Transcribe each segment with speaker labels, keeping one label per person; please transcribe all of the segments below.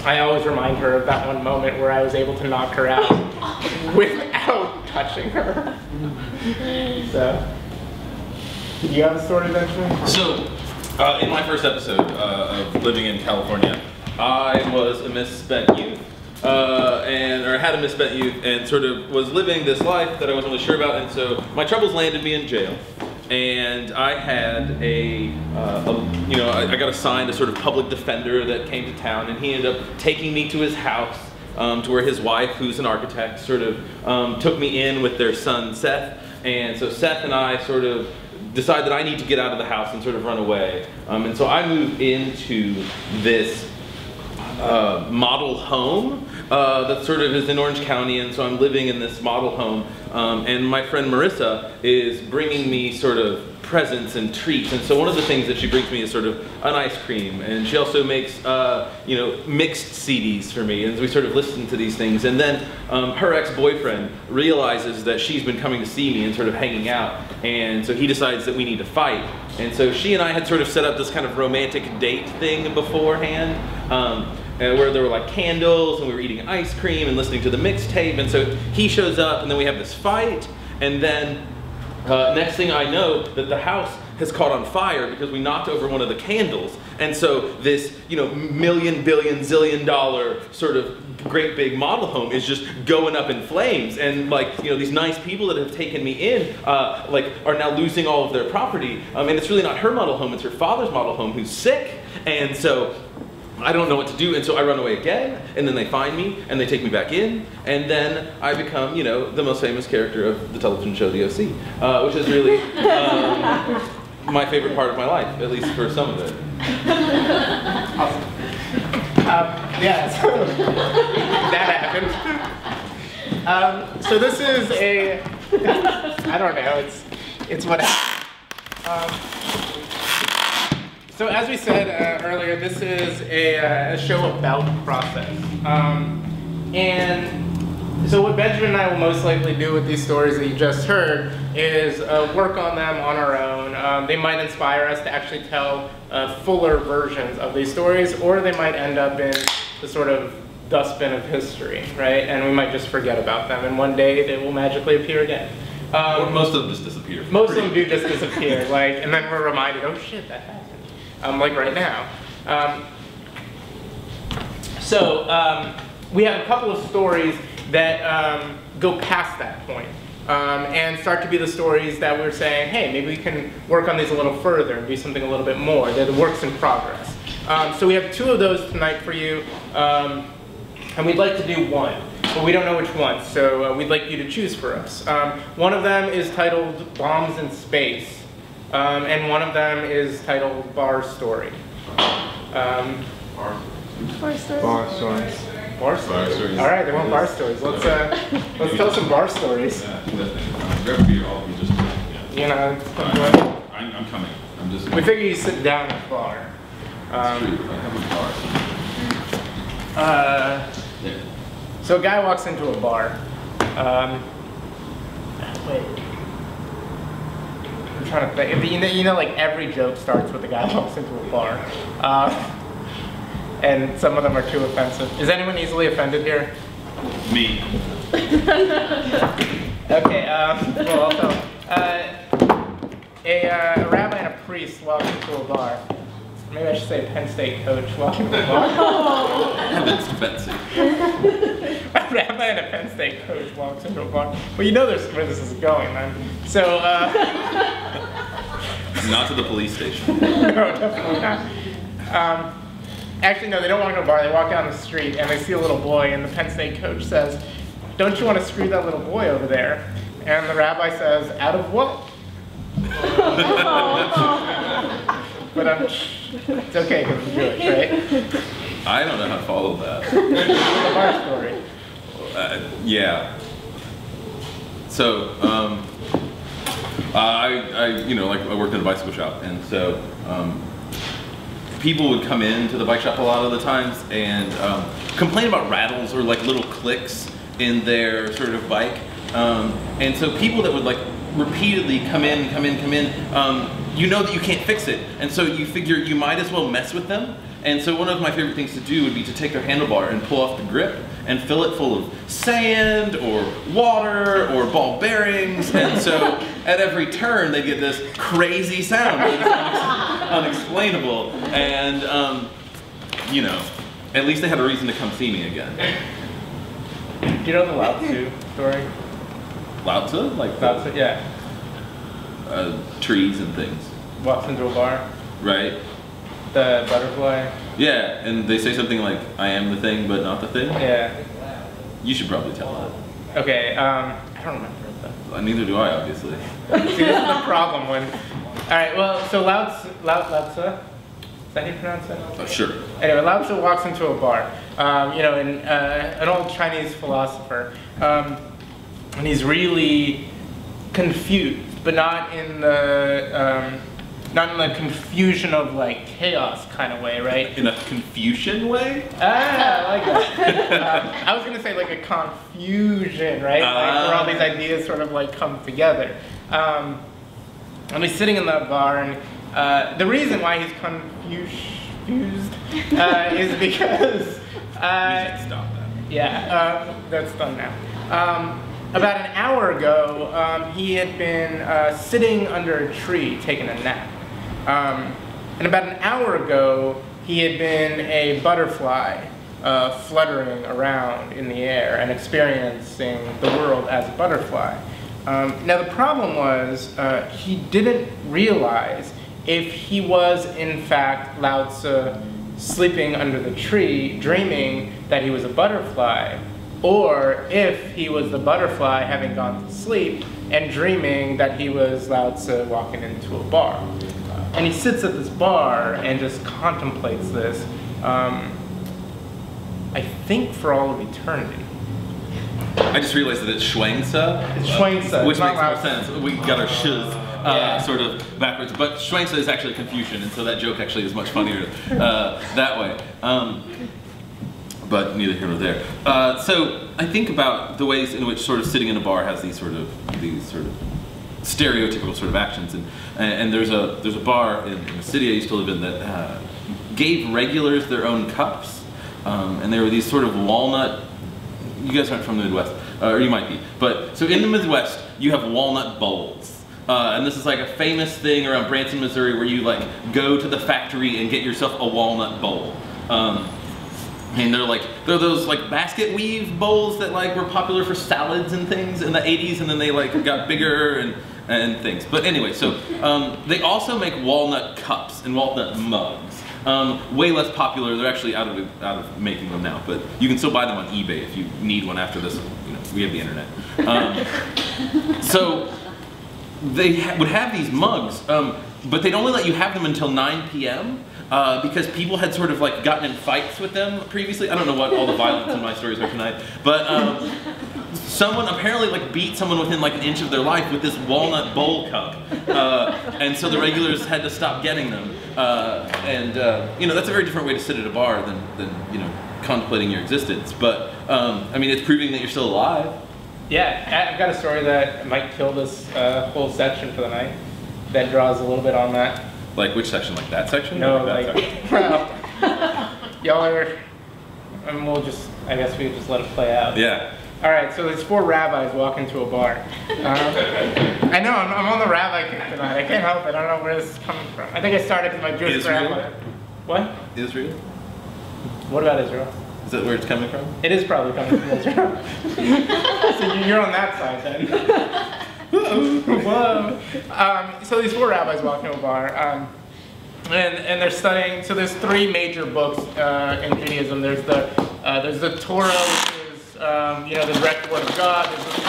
Speaker 1: I always remind her of that one moment where I was able to knock her out without touching her. So, do you have a story, Benjamin?
Speaker 2: So, in my first episode of living in California, I was a misspent youth. Or had a misspent youth, and sort of was living this life that I wasn't really sure about, and so my troubles landed me in jail. And I had I got assigned a sort of public defender that came to town, and he ended up taking me to his house, to where his wife, who's an architect, sort of took me in with their son Seth. And so Seth and I sort of decide that I need to get out of the house and sort of run away. And so I moved into this model home that sort of is in Orange County, and so I'm living in this model home, and my friend Marissa is bringing me sort of presents and treats, and so one of the things that she brings me is sort of an ice cream, and she also makes mixed CDs for me, and we sort of listen to these things, and then her ex-boyfriend realizes that she's been coming to see me and sort of hanging out, and so he decides that we need to fight, and so she and I had sort of set up this kind of romantic date thing beforehand, where there were like candles and we were eating ice cream and listening to the mixtape, and so he shows up and then we have this fight, and then next thing I know that the house has caught on fire because we knocked over one of the candles, and so this million, billion, zillion dollar sort of great big model home is just going up in flames, and these nice people that have taken me in are now losing all of their property, and it's really not her model home, it's her father's model home who's sick, and so I don't know what to do, and so I run away again, and then they find me, and they take me back in, and then I become, the most famous character of the television show The OC, which is really my favorite part of my life, at least for some of it.
Speaker 1: Awesome. Yeah, so that happened. So this is I don't know, it's what happened. So as we said earlier, this is a show about process. And so what Benjamin and I will most likely do with these stories that you just heard is work on them on our own. They might inspire us to actually tell fuller versions of these stories, or they might end up in the sort of dustbin of history, right? And we might just forget about them, and one day they will magically appear again.
Speaker 2: Or most of them just disappear.
Speaker 1: Most of them do just disappear, and then we're reminded, oh shit, that happened. Like right now. We have a couple of stories that go past that point and start to be the stories that we're saying, hey, maybe we can work on these a little further and do something a little bit more. They're the works in progress. So we have two of those tonight for you, and we'd like to do one, but we don't know which one, so we'd like you to choose for us. One of them is titled Bombs in Space. And one of them is titled Bar Story.
Speaker 3: Bar Stories.
Speaker 1: Bar Stories. Bar Stories. All right, they want bar stories. Let's tell some bar stories.
Speaker 2: Grab a beer, all of you just.
Speaker 1: Yeah.
Speaker 2: I'm coming. I'm just.
Speaker 1: We figure you sit down at the bar.
Speaker 2: That's true. I have a bar. Yeah.
Speaker 1: So a guy walks into a bar. Wait. I'm trying to think. Like every joke starts with a guy walks into a bar. And some of them are too offensive. Is anyone easily offended here?
Speaker 2: Me.
Speaker 1: Okay, well, also, a rabbi and a priest walk into a bar. Maybe I should say a Penn State coach walking into a bar.
Speaker 2: That's fancy.
Speaker 1: A rabbi and a Penn State coach walks into a bar. Well, you know where this is going, man. So,
Speaker 2: not to the police station.
Speaker 1: No, definitely not. Actually, no, they don't walk into a bar. They walk down the street and they see a little boy, and the Penn State coach says, "Don't you want to screw that little boy over there?" And the rabbi says, "Out of what?" But it's okay because it's Jewish, right?
Speaker 2: I don't know how to follow that.
Speaker 1: The bar story.
Speaker 2: Yeah. So, I worked in a bicycle shop, and so people would come into the bike shop a lot of the times and complain about rattles or like little clicks in their sort of bike. And so people that would like repeatedly come in, you know that you can't fix it, and so you figure you might as well mess with them And so one of my favorite things to do would be to take their handlebar and pull off the grip and fill it full of sand or water or ball bearings. And so at every turn they get this crazy sound that is unexplainable. And you know, at least they had a reason to come see me again.
Speaker 1: Do you know the Lao Tzu story?
Speaker 2: Lao Tzu? Like
Speaker 1: Lao Tzu, yeah.
Speaker 2: Trees and things.
Speaker 1: Walks into a bar.
Speaker 2: Right.
Speaker 1: The butterfly.
Speaker 2: Yeah, and they say something like, I am the thing, but not the thing.
Speaker 1: Yeah.
Speaker 2: You should probably tell that.
Speaker 1: Okay, I don't remember it though.
Speaker 2: Neither do I, obviously.
Speaker 1: See, this is the problem when... Alright, well, so Lao Tzu, is that how you pronounce it?
Speaker 2: Sure.
Speaker 1: Anyway, Lao Tzu walks into a bar, you know, and an old Chinese philosopher, and he's really confused, but not in the confusion of like chaos kind of way, right?
Speaker 2: In a Confucian way?
Speaker 1: Ah, I like that. I was gonna say like a confusion, right? Like where all these ideas sort of like come together. And he's sitting in that bar, and the reason why he's confused is because
Speaker 2: We should stop that.
Speaker 1: yeah, that's done now. About an hour ago, he had been sitting under a tree taking a nap. And about an hour ago, he had been a butterfly fluttering around in the air and experiencing the world as a butterfly. Now the problem was he didn't realize if he was in fact Lao Tzu sleeping under the tree dreaming that he was a butterfly, or if he was the butterfly having gone to sleep and dreaming that he was Lao Tzu walking into a bar. And he sits at this bar and just contemplates this, I think for all of eternity.
Speaker 2: I just realized that it's Shuangsa.
Speaker 1: It's Shuangsa.
Speaker 2: Which
Speaker 1: It's
Speaker 2: makes
Speaker 1: not
Speaker 2: more sense. We got our shiz sort of backwards. But Shuangsa is actually Confucian, and so that joke actually is much funnier that way. But neither here nor there. So I think about the ways in which sort of sitting in a bar has these sort of stereotypical sort of actions, and there's a bar in the city I used to live in that gave regulars their own cups, and there were these sort of walnut. You guys aren't from the Midwest, or you might be, but so in the Midwest you have walnut bowls. And this is like a famous thing around Branson, Missouri, where you like go to the factory and get yourself a walnut bowl. And they're those like basket weave bowls that like were popular for salads and things in the 80s, and then they like got bigger and things. But anyway, so they also make walnut cups and walnut mugs. Way less popular. They're actually out of making them now, but you can still buy them on eBay if you need one after this. You know, we have the internet. So they would have these mugs, but they'd only let you have them until 9 p.m. Because people had sort of like gotten in fights with them previously. I don't know what all the violence in my stories are tonight, but someone apparently like beat someone within like an inch of their life with this walnut bowl cup, and so the regulars had to stop getting them. You know, that's a very different way to sit at a bar than you know, contemplating your existence. But I mean, it's proving that you're still alive.
Speaker 1: Yeah, I've got a story that might kill this whole section for the night. That draws a little bit on that.
Speaker 2: Like which section? Like that section?
Speaker 1: No,
Speaker 2: like that
Speaker 1: like,
Speaker 2: section?
Speaker 1: y'all are, and we'll just, I guess we just let it play out.
Speaker 2: Yeah.
Speaker 1: All right, so there's 4 rabbis walk into a bar. I know, I'm on the rabbi kick tonight. I can't help it. I don't know where this is coming from. I think I started with my Jewish grandmother. What?
Speaker 2: Israel?
Speaker 1: What about Israel?
Speaker 2: Is that where it's coming from?
Speaker 1: It is probably coming from Israel. So you're on that side then. Whoa. So these 4 rabbis walk into a bar, and they're studying. So there's 3 major books in Judaism. There's the Torah, which is you know, the direct word of God. There's the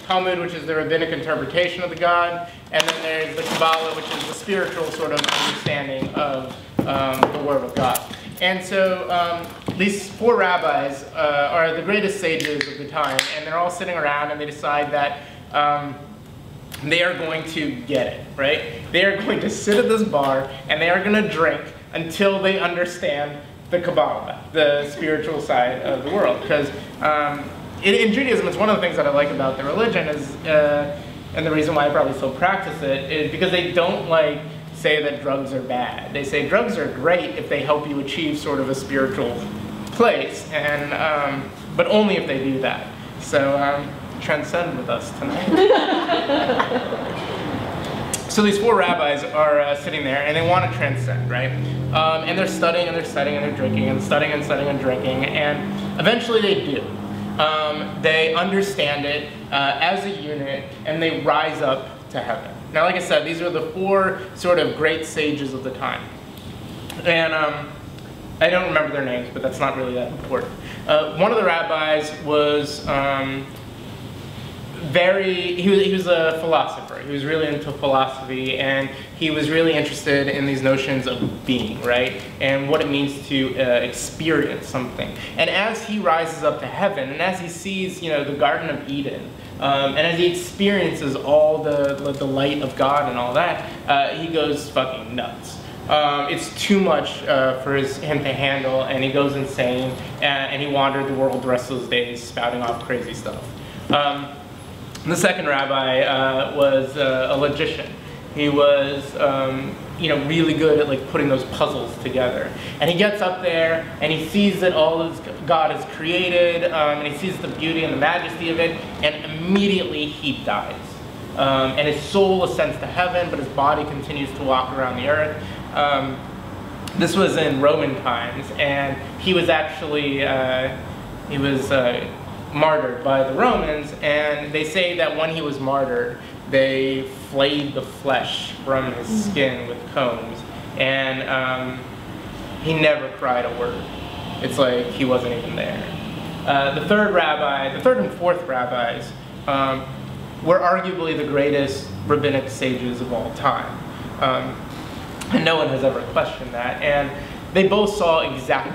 Speaker 1: Talmud, which is the rabbinic interpretation of the God, and then there's the Kabbalah, which is the spiritual sort of understanding of the word of God. And so these 4 rabbis are the greatest sages of the time, and they're all sitting around, and they decide that they are going to get it, right? They are going to sit at this bar, and they are going to drink until they understand the Kabbalah, the spiritual side of the world. Because in Judaism, it's one of the things that I like about the religion is, and the reason why I probably still practice it, is because they don't like say that drugs are bad. They say drugs are great if they help you achieve sort of a spiritual place, and but only if they do that. So transcend with us tonight. So these four rabbis are sitting there, and they want to transcend, right? And they're studying, and they're studying, and they're drinking, and studying, and studying, and drinking, and eventually they do. They understand it as a unit, and they rise up to heaven. Now, like I said, these are the four sort of great sages of the time. And I don't remember their names, but that's not really that important. One of the rabbis was he was a philosopher. He was really into philosophy, and he was really interested in these notions of being, right? And what it means to experience something. And as he rises up to heaven, and as he sees, you know, the Garden of Eden, and as he experiences all the light of God and all that, he goes fucking nuts. It's too much for him to handle, and he goes insane, and he wandered the world the rest of those days spouting off crazy stuff. The second rabbi was a logician. He was, you know, really good at like putting those puzzles together. And he gets up there and he sees that all God has created, and he sees the beauty and the majesty of it, and immediately he dies. And his soul ascends to heaven, but his body continues to walk around the earth. This was in Roman times, and he was actually martyred by the Romans, and they say that when he was martyred, they flayed the flesh from his skin with combs, and he never cried a word. It's like he wasn't even there. The third and fourth rabbis were arguably the greatest rabbinic sages of all time. And no one has ever questioned that, and they both saw exactly